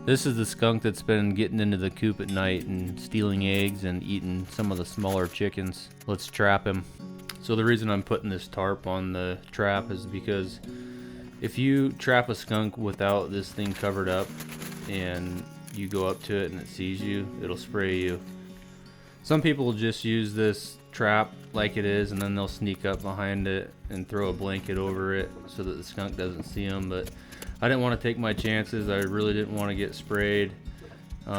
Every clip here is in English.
This is the skunk that's been getting into the coop at night and stealing eggs and eating some of the smaller chickens. Let's trap him. So the reason I'm putting this tarp on the trap is because if you trap a skunk without this thing covered up and you go up to it and it sees you, it'll spray you. Some people just use this trap like it is and then they'll sneak up behind it and throw a blanket over it so that the skunk doesn't see them, but I didn't want to take my chances. I really didn't want to get sprayed.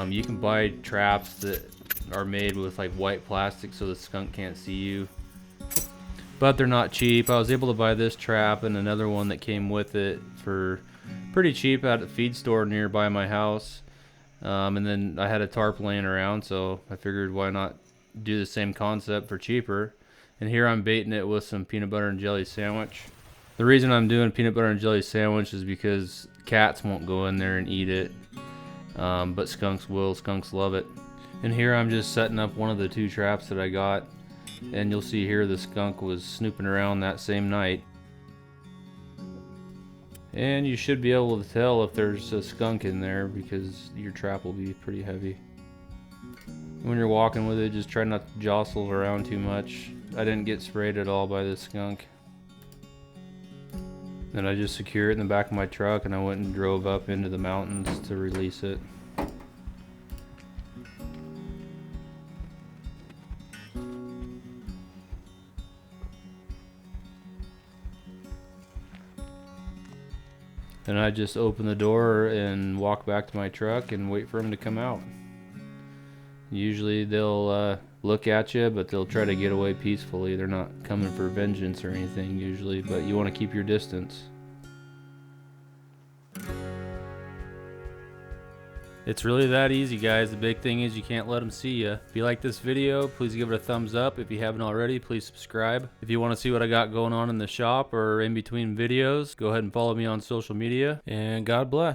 You can buy traps that are made with like white plastic so the skunk can't see you, but they're not cheap. I was able to buy this trap and another one that came with it for pretty cheap at a feed store nearby my house. And then I had a tarp laying around, so I figured why not do the same concept for cheaper. And here I'm baiting it with some peanut butter and jelly sandwich. The reason I'm doing peanut butter and jelly sandwich is because cats won't go in there and eat it, but skunks will. Skunks love it. And here I'm just setting up one of the 2 traps that I got, and you'll see here the skunk was snooping around that same night. And you should be able to tell if there's a skunk in there because your trap will be pretty heavy. When you're walking with it, just try not to jostle around too much. I didn't get sprayed at all by this skunk. Then I just secured it in the back of my truck and I went and drove up into the mountains to release it. Then I just open the door and walk back to my truck and wait for him to come out. Usually they'll look at you, but they'll try to get away peacefully. They're not coming for vengeance or anything usually, but you want to keep your distance. It's really that easy, guys. The big thing is you can't let them see you. If you like this video, please give it a thumbs up. If you haven't already, please subscribe. If you want to see what I got going on in the shop or in between videos, go ahead and follow me on social media, and God bless.